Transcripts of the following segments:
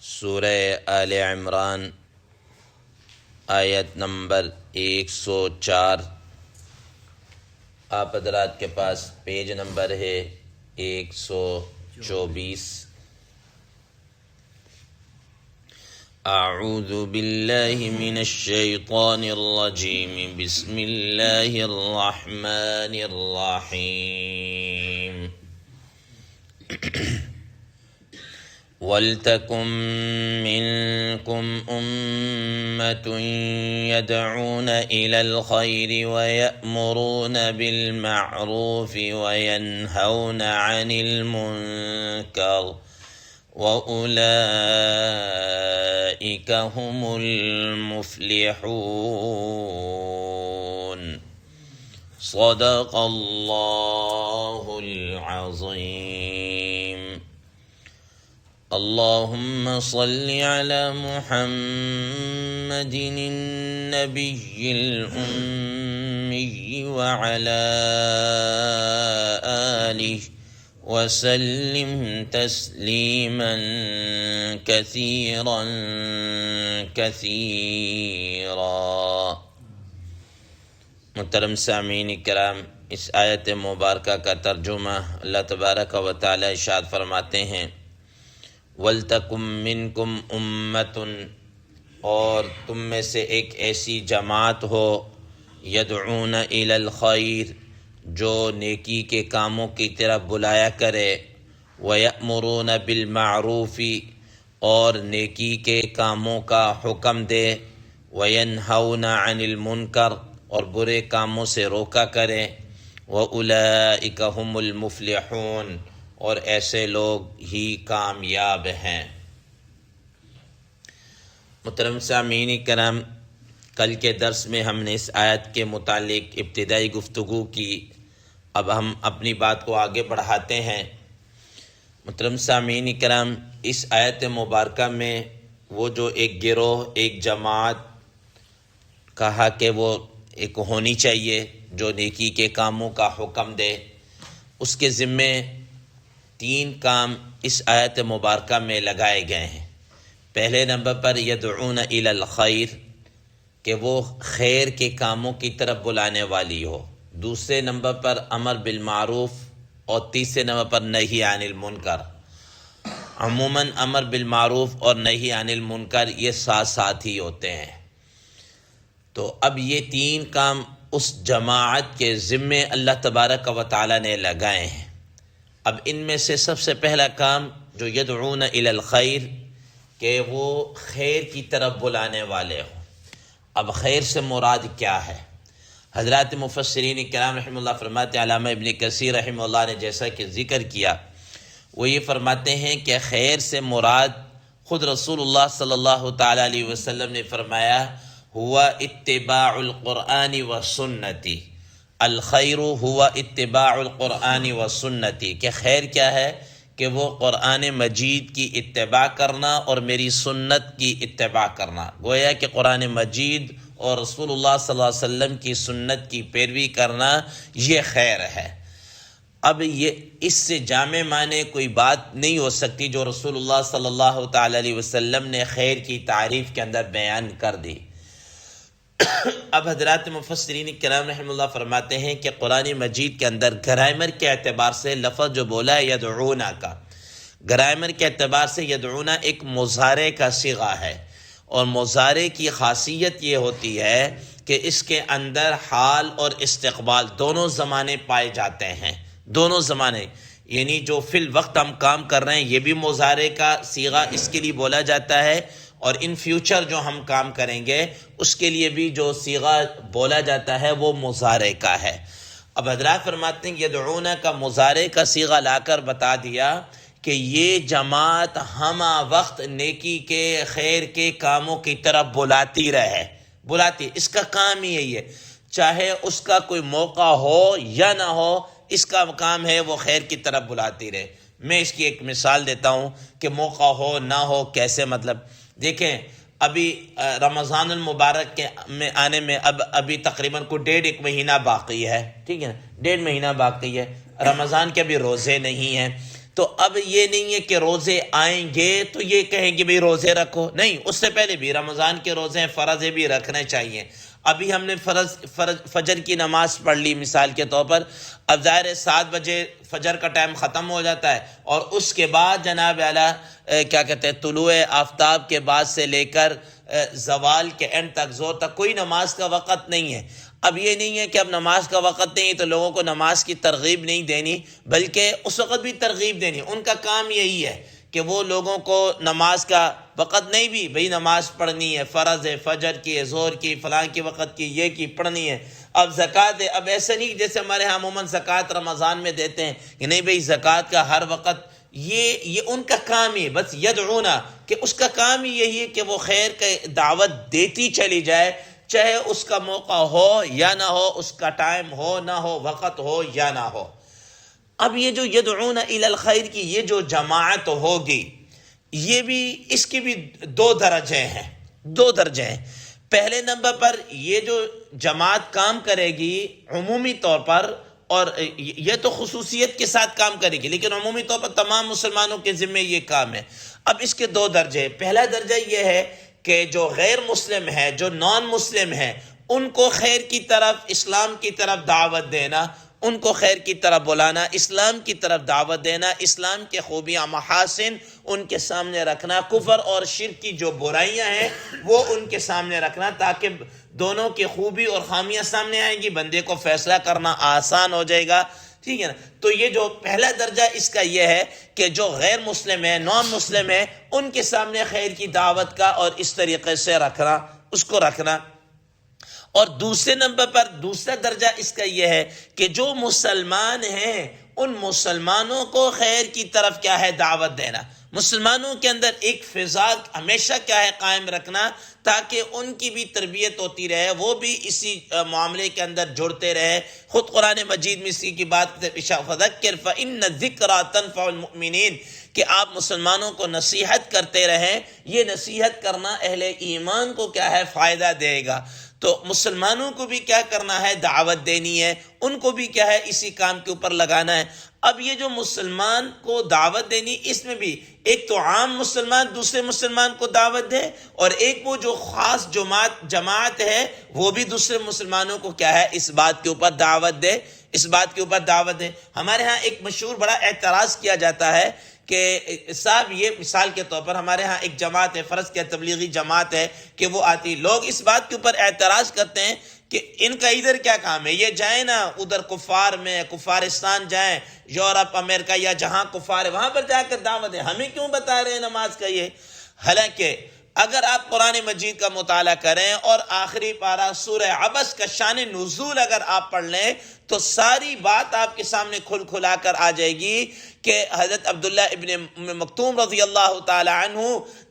سورہ آل عمران آیت نمبر 104۔ آپ حضرات کے پاس پیج نمبر ہے 124۔ اعوذ باللہ من الشیطان الرجیم، بسم اللہ الرحمن الرحیم۔ وَلْتَكُن مِّنكُمْ أُمَّةٌ يَدْعُونَ إِلَى الْخَيْرِ وَيَأْمُرُونَ بِالْمَعْرُوفِ وَيَنْهَوْنَ عَنِ الْمُنكَرِ وَأُولَئِكَ هُمُ الْمُفْلِحُونَ۔ صدق اللہ العظیم۔ اللهم صل على محمد النبي الأمي وعلى آله وسلم تسليما كثيرا كثيرا۔ محترم سامعین کرام، اس آیت مبارکہ کا ترجمہ اللہ تبارک و تعالی ارشاد فرماتے ہیں، وَلْتَكُن مِّنكُمْ أُمَّةٌ، اور تم میں سے ایک ایسی جماعت ہو، يَدْعُونَ إِلَى الْخَيْرِ، جو نیکی کے کاموں کی طرف بلایا کرے، وَيَأْمُرُونَ بِالْمَعْرُوفِ، اور نیکی کے کاموں کا حکم دے، وَيَنْهَوْنَ عَنِ الْمُنكَرِ، اور برے کاموں سے روکا کرے، وَأُولَئِكَ هُمُ الْمُفْلِحُونَ، اور ایسے لوگ ہی کامیاب ہیں۔ محترم سامعین کرام، کل کے درس میں ہم نے اس آیت کے متعلق ابتدائی گفتگو کی، اب ہم اپنی بات کو آگے بڑھاتے ہیں۔ محترم سامعین کرام، اس آیت مبارکہ میں وہ جو ایک گروہ، ایک جماعت کہا کہ وہ ایک ہونی چاہیے جو نیکی کے کاموں کا حکم دے، اس کے ذمے 3 کام اس آیت مبارکہ میں لگائے گئے ہیں۔ پہلے نمبر پر یدعون الی الخیر، کہ وہ خیر کے کاموں کی طرف بلانے والی ہو۔ دوسرے نمبر پر امر بالمعروف، اور تیسرے نمبر پر نہی عن المنکر۔ عموماً امر بالمعروف اور نہی عن المنکر یہ ساتھ ساتھ ہی ہوتے ہیں۔ تو اب یہ 3 کام اس جماعت کے ذمے اللہ تبارک و تعالی نے لگائے ہیں۔ اب ان میں سے سب سے پہلا کام جو یدعون الی الخیر، کہ وہ خیر کی طرف بلانے والے ہوں۔ اب خیر سے مراد کیا ہے؟ حضرات مفسرین کرام رحمہ اللہ فرماتے ہیں، علامہ ابن کثیر رحمہ اللہ نے جیسا کہ ذکر کیا، وہ یہ فرماتے ہیں کہ خیر سے مراد خود رسول اللہ صلی اللہ تعالی علیہ وسلم نے فرمایا، ہوا اتباع القرآن و سنتی، الخیر ہوا اتباع القرآن و سنتی، کہ خیر کیا ہے؟ کہ وہ قرآن مجید کی اتباع کرنا اور میری سنت کی اتباع کرنا۔ گویا کہ قرآن مجید اور رسول اللہ صلی اللہ علیہ وسلم کی سنت کی پیروی کرنا یہ خیر ہے۔ اب یہ اس سے جامع معنی کوئی بات نہیں ہو سکتی جو رسول اللہ صلی اللہ تعالی علیہ وسلم نے خیر کی تعریف کے اندر بیان کر دی۔ اب حضرات مفسرین کرام رحمہ اللہ فرماتے ہیں کہ قرآن مجید کے اندر گرامر کے اعتبار سے لفظ جو بولا ہے یدعونا کا، گرامر کے اعتبار سے یدعونا ایک مضارع کا صیغہ ہے، اور مضارع کی خاصیت یہ ہوتی ہے کہ اس کے اندر حال اور استقبال دونوں زمانے پائے جاتے ہیں۔ دونوں زمانے، یعنی جو فی الوقت ہم کام کر رہے ہیں یہ بھی مضارع کا صیغہ اس کے لیے بولا جاتا ہے، اور ان فیوچر جو ہم کام کریں گے اس کے لیے بھی جو صیغہ بولا جاتا ہے وہ مضارع کا ہے۔ اب حضرات فرماتے ہیں یدعون کا مضارع کا صیغہ لا کر بتا دیا کہ یہ جماعت ہمہ وقت نیکی کے خیر کے کاموں کی طرف بلاتی رہے، بلاتی، اس کا کام ہی یہی ہے، چاہے اس کا کوئی موقع ہو یا نہ ہو، اس کا کام ہے وہ خیر کی طرف بلاتی رہے۔ میں اس کی ایک مثال دیتا ہوں کہ موقع ہو نہ ہو کیسے، مطلب دیکھیں ابھی رمضان المبارک کے میں آنے میں ابھی تقریباً کو 1.5 مہینہ باقی ہے، ٹھیک ہے نا، 1.5 مہینہ باقی ہے، رمضان کے ابھی روزے نہیں ہیں، تو اب یہ نہیں ہے کہ روزے آئیں گے تو یہ کہیں کہ بھئی روزے رکھو، نہیں، اس سے پہلے بھی رمضان کے روزے فرض بھی رکھنے چاہیے۔ ابھی ہم نے فجر کی نماز پڑھ لی مثال کے طور پر، اب ظاہر ہے 7 بجے فجر کا ٹائم ختم ہو جاتا ہے، اور اس کے بعد جناب اعلیٰ کیا کہتے ہیں طلوع آفتاب کے بعد سے لے کر زوال کے اینڈ تک، زور تک کوئی نماز کا وقت نہیں ہے۔ اب یہ نہیں ہے کہ اب نماز کا وقت نہیں تو لوگوں کو نماز کی ترغیب نہیں دینی، بلکہ اس وقت بھی ترغیب دینی۔ ان کا کام یہی ہے کہ وہ لوگوں کو نماز کا وقت نہیں بھی بھئی نماز پڑھنی ہے، فرض ہے، فجر کی ہے، ظہر کی، فلاں کی وقت کی، یہ کی پڑھنی ہے۔ اب زکوٰۃ ہے، اب ایسا نہیں جیسے ہمارے ہاں عموماً زکوٰۃ رمضان میں دیتے ہیں کہ نہیں بھئی زکوٰۃ کا ہر وقت، یہ ان کا کام ہی بس یدعونا، کہ اس کا کام ہی یہی ہے کہ وہ خیر کا دعوت دیتی چلی جائے، چاہے اس کا موقع ہو یا نہ ہو، اس کا ٹائم ہو نہ ہو، وقت ہو یا نہ ہو۔ اب یہ جو یدعون الی الخیر کی یہ جو جماعت ہوگی، یہ بھی اس کے بھی 2 درجے ہیں، 2 درجے ہیں۔ پہلے نمبر پر یہ جو جماعت کام کرے گی عمومی طور پر، اور یہ تو خصوصیت کے ساتھ کام کرے گی، لیکن عمومی طور پر تمام مسلمانوں کے ذمہ یہ کام ہے۔ اب اس کے 2 درجے، پہلا درجہ یہ ہے کہ جو غیر مسلم ہے، جو نان مسلم ہے، ان کو خیر کی طرف، اسلام کی طرف دعوت دینا، ان کو خیر کی طرف بلانا، اسلام کی طرف دعوت دینا، اسلام کے خوبیاں محاسن ان کے سامنے رکھنا، کفر اور شرک کی جو برائیاں ہیں وہ ان کے سامنے رکھنا، تاکہ دونوں کی خوبی اور خامیاں سامنے آئیں گی، بندے کو فیصلہ کرنا آسان ہو جائے گا، ٹھیک ہے نا۔ تو یہ جو پہلا درجہ اس کا یہ ہے کہ جو غیر مسلم ہے، نان مسلم ہے، ان کے سامنے خیر کی دعوت کا اور اس طریقے سے رکھنا، اس کو رکھنا۔ اور دوسرے نمبر پر دوسرا درجہ اس کا یہ ہے کہ جو مسلمان ہیں ان مسلمانوں کو خیر کی طرف کیا ہے دعوت دینا، مسلمانوں کے اندر ایک فضا ہمیشہ کیا ہے قائم رکھنا، تاکہ ان کی بھی تربیت ہوتی رہے، وہ بھی اسی معاملے کے اندر جڑتے رہے۔ خود قرآن مجید میں اسی کی بات فذکر فإن الذکریٰ تنفع المؤمنین، کہ آپ مسلمانوں کو نصیحت کرتے رہیں، یہ نصیحت کرنا اہل ایمان کو کیا ہے فائدہ دے گا۔ تو مسلمانوں کو بھی کیا کرنا ہے دعوت دینی ہے، ان کو بھی کیا ہے اسی کام کے اوپر لگانا ہے۔ اب یہ جو مسلمان کو دعوت دینی، اس میں بھی ایک تو عام مسلمان دوسرے مسلمان کو دعوت دے، اور ایک وہ جو خاص جماعت ہے وہ بھی دوسرے مسلمانوں کو کیا ہے اس بات کے اوپر دعوت دے، اس بات کے اوپر دعوت دے۔ ہمارے ہاں ایک مشہور بڑا اعتراض کیا جاتا ہے کہ صاحب یہ مثال کے طور پر ہمارے ہاں ایک جماعت ہے، فرض کیا تبلیغی جماعت ہے کہ وہ آتی، لوگ اس بات کے اوپر اعتراض کرتے ہیں کہ ان کا ادھر کیا کام ہے، یہ جائیں نا ادھر کفار میں، کفارستان جائیں، یورپ امریکہ یا جہاں کفار ہے وہاں پر جا کر دعوت ہے، ہمیں کیوں بتا رہے ہیں نماز کا یہ؟ حالانکہ اگر آپ قرآن مجید کا مطالعہ کریں اور آخری پارہ سورہ عبس کا شان نزول اگر آپ پڑھ لیں تو ساری بات آپ کے سامنے کھل کھلا کر آ جائے گی کہ حضرت عبداللہ ابن مکتوم رضی اللہ تعالی عنہ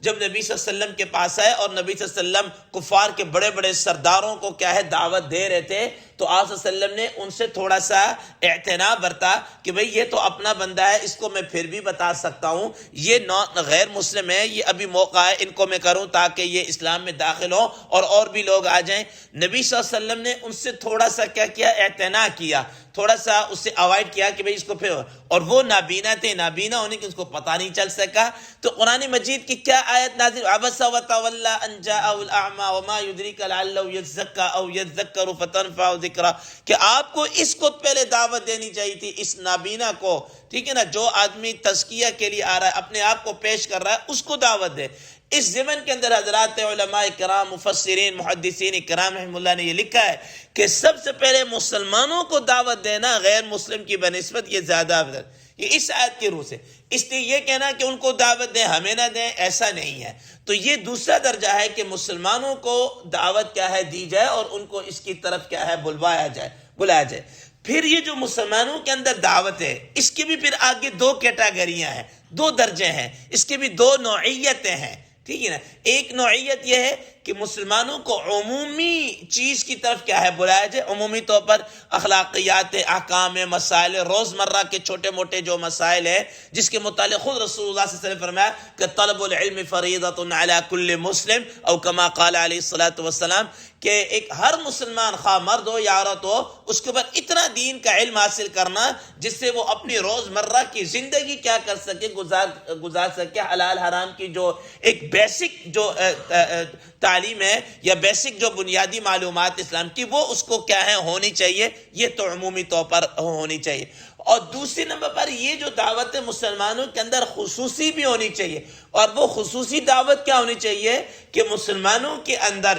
جب نبی صلی اللہ علیہ وسلم کے پاس آئے اور نبی صلی اللہ علیہ وسلم کفار کے بڑے بڑے سرداروں کو کیا ہے دعوت دے رہے تھے، تو آپ صلی اللہ علیہ وسلم نے ان سے تھوڑا سا اعتنا برتا کہ بھئی یہ تو اپنا بندہ ہے، اس کو میں پھر بھی بتا سکتا ہوں، یہ غیر مسلم ہے، یہ ابھی موقع ہے ان کو میں کروں تاکہ یہ اسلام میں داخل ہوں اور بھی لوگ آ جائیں۔ نبی صلی اللہ علیہ وسلم نے ان سے تھوڑا سا کیا کیا اعتنا کیا، تھوڑا سا اس سے اوائڈ کیا کہ بھئی اس کو پھر، اور وہ نابینا تھے، نابینا ہونے کی اس کو پتہ نہیں چل سکا۔ تو قرآن مجید کی کیا آیت نازل، عبس وتولی ان جاءہ الاعمی وما یدریک لعلہ یزکی او یذکر فتنفع ذکرہ، کہ آپ کو اس کو پہلے دعوت دینی چاہیے تھی، اس نابینا کو، ٹھیک ہے نا، جو آدمی تزکیہ کے لیے آ رہا ہے، اپنے آپ کو پیش کر رہا ہے، اس کو دعوت دے۔ اس زمن کے اندر حضرات علماء کرام، مفسرین، محدثین کرام رحمہ اللہ نے یہ لکھا ہے کہ سب سے پہلے مسلمانوں کو دعوت دینا غیر مسلم کی بنسبت یہ زیادہ افضل، یہ اس آیت کی روح سے۔ اس لیے یہ کہنا کہ ان کو دعوت دیں ہمیں نہ دیں ایسا نہیں ہے۔ تو یہ دوسرا درجہ ہے کہ مسلمانوں کو دعوت کیا ہے دی جائے اور ان کو اس کی طرف کیا ہے بلایا جائے۔ پھر یہ جو مسلمانوں کے اندر دعوت ہے، اس کی بھی پھر آگے 2 کیٹاگریاں ہیں، 2 درجے ہیں، اس کے بھی 2 نوعیتیں ہیں، ٹھیک ہے نا۔ ایک نوعیت یہ ہے کہ مسلمانوں کو عمومی چیز کی طرف کیا ہے بلایا جائے، عمومی طور پر اخلاقیات، احکام، مسائل روزمرہ کے چھوٹے موٹے جو مسائل ہیں جس کے متعلق خود رسول اللہ صلی اللہ علیہ وسلم فرمایا کہ طلب العلم فریضۃ علی کل مسلم، او کما قال علیہ الصلوۃ والسلام، کہ ایک ہر مسلمان خواہ مرد ہو یا عورت ہو اس کے اوپر اتنا دین کا علم حاصل کرنا جس سے وہ اپنی روزمرہ کی زندگی کیا کر سکے، گزار سکے، حلال حرام کی جو ایک بیسک جو تعلیم ہے یا بیسک جو بنیادی معلومات اسلام کی وہ اس کو کیا ہے ہونی چاہیے، یہ تو عمومی طور پر ہونی چاہیے۔ اور دوسری نمبر پر یہ جو دعوت مسلمانوں کے اندر خصوصی بھی ہونی چاہیے، اور وہ خصوصی دعوت کیا ہونی چاہیے کہ مسلمانوں کے اندر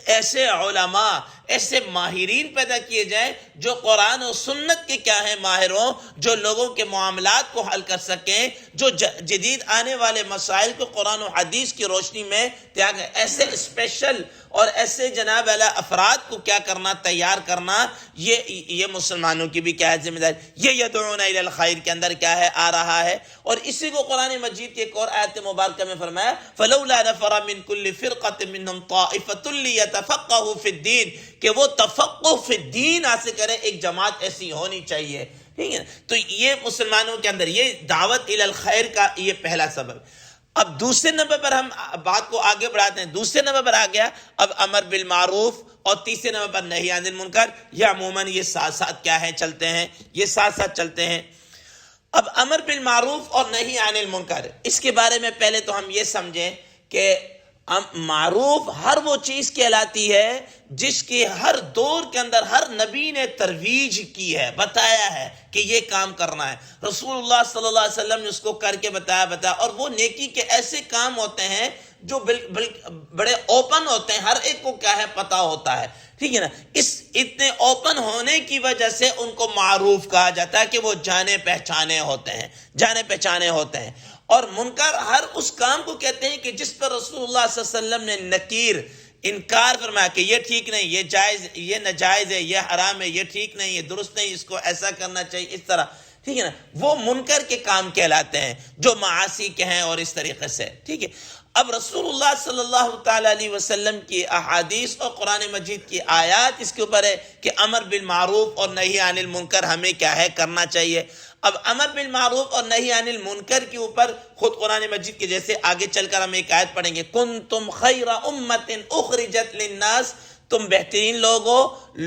ایسے علماء، ایسے ماہرین پیدا کیے جائیں جو قرآن و سنت کے کیا ہیں ماہر ہوں، جو لوگوں کے معاملات کو حل کر سکیں، جو جدید آنے والے مسائل کو قرآن و حدیث کی روشنی میں ایسے اسپیشل اور ایسے جناب علی افراد کو کیا کرنا، تیار کرنا، یہ مسلمانوں کی بھی کیا ہے ذمہ داری۔ یہ یدعون الی الخیر کے اندر کیا ہے آ رہا ہے، اور اسی کو قرآن مجید کی ایک اور آیت مبارکہ میں فرمایا فلولا نفر من کل فرقۃ منہم طائفۃ لیتفقہوا فی الدین، کہ وہ تفقہ فی الدین حاصل کرے، ایک جماعت ایسی ہونی چاہیے، ٹھیک ہے۔ تو یہ مسلمانوں کے اندر یہ دعوت الی الخیر کا یہ پہلا سبب۔ اب دوسرے نمبر پر ہم بات کو آگے بڑھاتے ہیں، دوسرے نمبر پر آ گیا اب امر بالمعروف، اور تیسرے نمبر پر نہی عن المنکر، یہ عموماً یہ ساتھ ساتھ کیا ہے چلتے ہیں، یہ ساتھ ساتھ چلتے ہیں۔ اب امر بالمعروف اور نہی عن المنکر، اس کے بارے میں پہلے تو ہم یہ سمجھیں کہ معروف ہر وہ چیز کہلاتی ہے جس کی ہر دور کے اندر ہر نبی نے ترویج کی ہے، بتایا ہے کہ یہ کام کرنا ہے، رسول اللہ صلی اللہ علیہ وسلم نے اس کو کر کے بتایا، اور وہ نیکی کے ایسے کام ہوتے ہیں جو بڑے اوپن ہوتے ہیں، ہر ایک کو کیا ہے پتہ ہوتا ہے، ٹھیک ہے نا۔ اس اتنے اوپن ہونے کی وجہ سے ان کو معروف کہا جاتا ہے کہ وہ جانے پہچانے ہوتے ہیں۔ اور منکر ہر اس کام کو کہتے ہیں کہ جس پر رسول اللہ صلی اللہ علیہ وسلم نے نکیر، انکار فرمایا کہ یہ ٹھیک نہیں، یہ جائز، یہ ناجائز ہے، یہ حرام ہے، یہ ٹھیک نہیں، یہ درست نہیں، اس کو ایسا کرنا چاہیے، اس طرح، ٹھیک ہے نا۔ وہ منکر کے کام کہلاتے ہیں جو معاصی کے ہیں، اور اس طریقے سے، ٹھیک ہے۔ اب رسول اللہ صلی اللہ تعالی علیہ وسلم کی احادیث اور قرآن مجید کی آیات اس کے اوپر ہے کہ امر بالمعروف اور نہی عن المنکر ہمیں کیا ہے کرنا چاہیے۔ اب امر بالمعروف اور نہی عن المنکر کے اوپر خود قرآن مجید کے جیسے آگے چل کر ہم ایک آیت پڑھیں گے، کنتم خیر امت اخرجت للناس، تم بہترین لوگ ہو،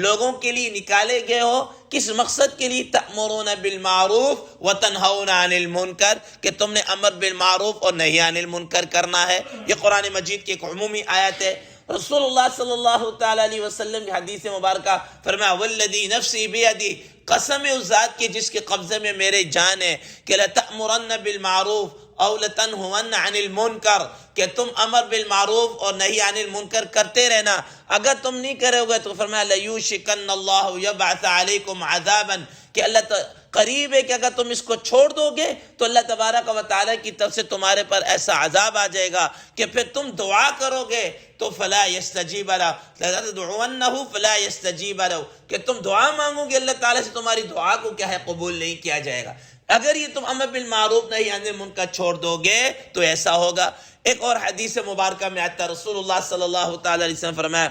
لوگوں کے لیے نکالے گئے ہو، کس مقصد کے لیے؟ تأمرون بالمعروف وتنہون عن المنکر، کہ تم نے امر بالمعروف اور نہی عن المنکر کرنا ہے۔ یہ قرآن مجید کی ایک عمومی آیت ہے۔ رسول اللہ صلی اللہ تعالی علیہ وسلم کی حدیث مبارکہ فرمایا والذی نفسی بیدی، قسم اس ذات کی جس کے قبضے میں میرے جان ہے، کہ لتأمرن بالمعروف او لتنہون عن المنکر، کہ تم امر بالمعروف اور نہی عن المنکر کرتے رہنا، اگر تم نہیں کرو گے تو فرمایا لیوشکن اللہ یبعث علیکم عذابا، کہ اللہ قریب ہے کہ اگر تم اس کو چھوڑ دو گے تو اللہ تبارک و تعالیٰ کی طرف سے تمہارے پر ایسا عذاب آ جائے گا کہ پھر تم دعا کرو گے تو فلا یستجیب لہ، تدعونہ فلا یستجیب لہ، کہ تم دعا مانگو گے اللہ تعالیٰ سے تمہاری دعا کو کیا ہے قبول نہیں کیا جائے گا۔ اگر یہ تم امر بالمعروف نہی عن المنکر چھوڑ دو گے تو ایسا ہوگا۔ ایک اور حدیث مبارکہ میں آتا رسول اللہ صلی اللہ تعالی علیہ وسلم فرمایا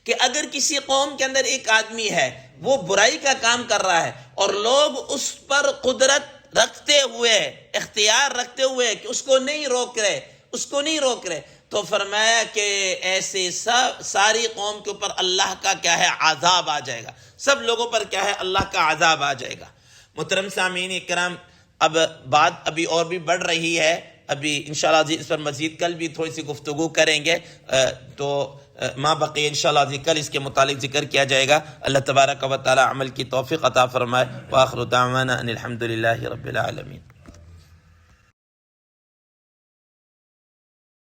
کہ اگر کسی قوم کے اندر ایک آدمی ہے وہ برائی کا کام کر رہا ہے اور لوگ اس پر قدرت رکھتے ہوئے، اختیار رکھتے ہوئے کہ اس کو نہیں روک رہے، تو فرمایا کہ ایسے ساری قوم کے اوپر اللہ کا کیا ہے عذاب آ جائے گا، سب لوگوں پر کیا ہے اللہ کا عذاب آ جائے گا۔ محترم سامعین کرام، اب بات ابھی اور بھی بڑھ رہی ہے، ابھی انشاءاللہ اس پر مزید کل بھی تھوڑی سی گفتگو کریں گے، تو ما بقی انشاءاللہ کل اس کے متعلق ذکر کیا جائے گا۔ اللہ تبارک و تعالی عمل کی توفیق عطا فرمائے۔ وآخر دعوانا ان الحمدللہ رب العالمین۔